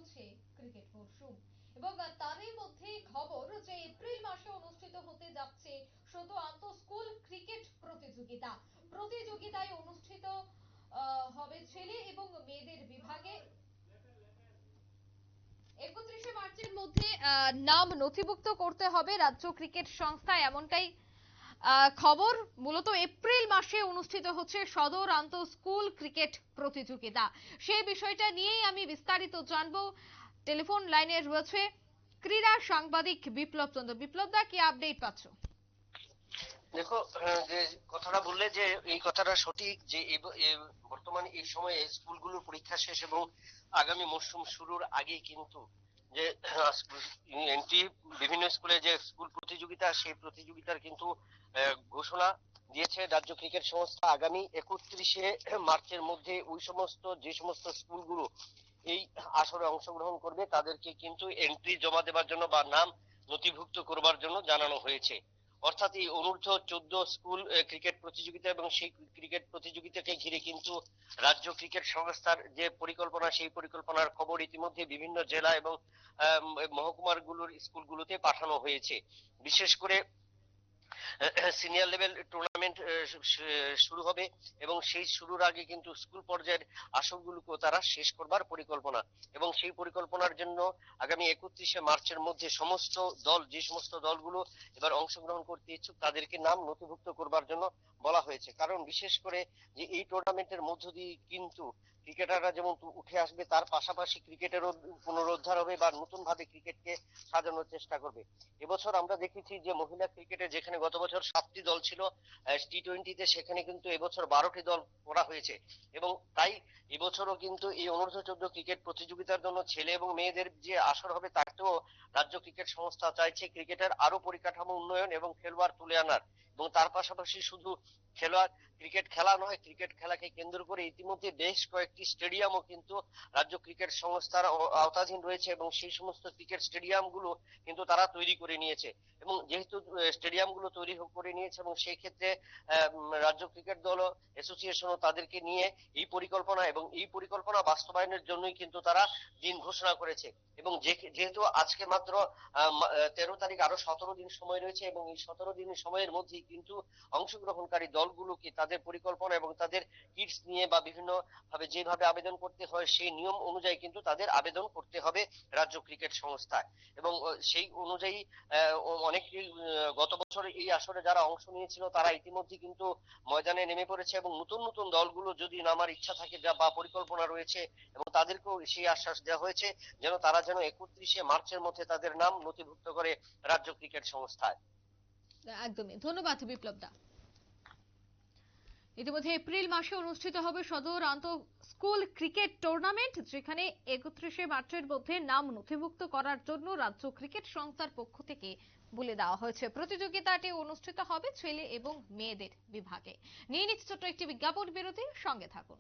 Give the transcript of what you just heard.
চলছে ক্রিকেট মরশুম এবং তারই মধ্যে খবর যে এপ্রিল মাসে অনুষ্ঠিত হতে যাচ্ছে শত আন্তঃ স্কুল ক্রিকেট প্রতিযোগিতায় অনুষ্ঠিত হবে ছেলে এবং মেয়েদের বিভাগে 31শে মার্চের মধ্যে নাম নথিভুক্ত করতে হবে রাজ্য ক্রিকেট সংস্থা, এমনটাই খবর। মূলত এপ্রিল মাসে অনুষ্ঠিত হচ্ছে সদর আন্তঃ স্কুল ক্রিকেট প্রতিযোগিতা, সেই বিষয়টা নিয়েই আমি বিস্তারিত জানবো। টেলিফোন লাইনে রয়েছে ক্রীড়া সাংবাদিক বিপ্লব চন্দ্র। বিপ্লব দা, কি আপডেট পাচ্ছ? দেখো, যে কথাটা বললে যে এই কথাটা সঠিক যে বর্তমান এই সময়ে স্কুলগুলোর পরীক্ষা শেষ এবং আগামী মরশুম শুরুর আগে কিন্তু যে এন্ট্রি বিভিন্ন স্কুলে যে স্কুল প্রতিযোগিতা, সেই প্রতিযোগিতার কিন্তু ঘোষণা দিয়েছে রাজ্য ক্রিকেট সংস্থা। আগামী 31শে মার্চের মধ্যে ওই যে সমস্ত স্কুলগুলো এই আসরে অংশগ্রহণ করবে তাদেরকে কিন্তু এন্ট্রি জমা দেওয়ার জন্য বা নাম নথিভুক্ত করবার জন্য জানানো হয়েছে। অর্থাৎ এই অনূর্ধ্ব 14 স্কুল ক্রিকেট প্রতিযোগিতা এবং সেই ক্রিকেট প্রতিযোগিতাকে ঘিরে কিন্তু রাজ্য ক্রিকেট সংস্থার যে পরিকল্পনা, সেই পরিকল্পনার খবর ইতিমধ্যে বিভিন্ন জেলা এবং মহকুমাগুলোর স্কুলগুলোতে পাঠানো হয়েছে। বিশেষ করে সিনিয়র লেভেল টুর্নামেন্ট শুরু হবে এবং সেই শুরুর আগে কিন্তু স্কুল পর্যায়ের আসরগুলোকেও তারা শেষ করবার পরিকল্পনা, এবং সেই পরিকল্পনার জন্য আগামী 31শে মার্চের মধ্যে যে সমস্ত দলগুলো এবার অংশগ্রহণ করতে ইচ্ছুক তাদেরকে নাম নথিভুক্ত করবার জন্য বলা হয়েছে। কারণ বিশেষ করে যে এই টুর্নামেন্টের মধ্য দিয়ে কিন্তু ক্রিকেটাররা যেমন উঠে আসবে, তার পাশাপাশি ক্রিকেটেরও পুনরুদ্ধার হবে বা নতুন ভাবে ক্রিকেটকে সাজানোর চেষ্টা করবে। এবছর আমরা দেখেছি যে মহিলা ক্রিকেটে যেখানে গত বছর 7টি দল ছিল টি-20-তে, সেখানে কিন্তু এবছর 12টি দল করা হয়েছে। এবং তাই এবছরও কিন্তু এই অনূর্ধ্ব 14 ক্রিকেট প্রতিযোগিতার জন্য ছেলে এবং মেয়েদের যে আসর হবে তাতেও রাজ্য ক্রিকেট সংস্থা চাইছে ক্রিকেটের আরো পরিকাঠামো উন্নয়ন এবং খেলোয়াড় তুলে আনার। এবং তার পাশাপাশি শুধু ক্রিকেট খেলা নয়, ক্রিকেট খেলাকে কেন্দ্র করে ইতিমধ্যে বেশ কয়েকটি স্টেডিয়ামও কিন্তু রাজ্য ক্রিকেট সংস্থার আওতাধীন রয়েছে এবং সেই সমস্ত ক্রিকেট স্টেডিয়াম গুলো কিন্তু তারা তৈরি করে নিয়েছে। এবং যেহেতু স্টেডিয়াম গুলো তৈরি করে নিয়েছে এবং সেই ক্ষেত্রে রাজ্য ক্রিকেট দল অ্যাসোসিয়েশনও তাদেরকে নিয়ে এই পরিকল্পনা বাস্তবায়নের জন্যই কিন্তু তারা দিন ঘোষণা করেছে। এবং যেহেতু আজকে মাত্র 13 তারিখ, আরো 17 দিন সময় রয়েছে এবং এই 17 দিন সময়ের মধ্যেই কিন্তু অংশগ্রহণকারী দলগুলোকে তাদের পরিকল্পনা এবং তাদের কিটস নিয়ে বা বিভিন্ন ভাবে যেভাবে আবেদন করতে হয় সেই নিয়ম অনুযায়ী কিন্তু তাদের আবেদন করতে হবে রাজ্য ক্রিকেট সংস্থায়। এবং সেই অনুযায়ী অনেক গত বছর এই আসরে যারা অংশ নিয়েছিল তারা ইতিমধ্যে কিন্তু ময়দানে নেমে পড়েছে এবং নতুন নতুন দলগুলো যদি নামার ইচ্ছা থাকে বা পরিকল্পনা রয়েছে, এবং তাদেরকেও সেই আশ্বাস দেওয়া হয়েছে তারা যেন 31শে মার্চের মধ্যে তাদের নাম নথিভুক্ত করে রাজ্য ক্রিকেট সংস্থায়। একদমই, ধন্যবাদ বিপ্লব দা। ইতিমধ্যে এপ্রিল মাসে অনুষ্ঠিত হবে সদর আন্তঃ স্কুল ক্রিকেট টুর্নামেন্ট, যেখানে 31শে মার্চের মধ্যে নাম নথিভুক্ত করার জন্য রাজ্য ক্রিকেট সংস্থার পক্ষ থেকে বলে দেওয়া হয়েছে। প্রতিযোগিতাটি অনুষ্ঠিত হবে ছেলে এবং মেয়েদের বিভাগে। নিয়ে নিচ্ছে ছোট্ট একটি বিজ্ঞাপন বিরতি, সঙ্গে থাকুন।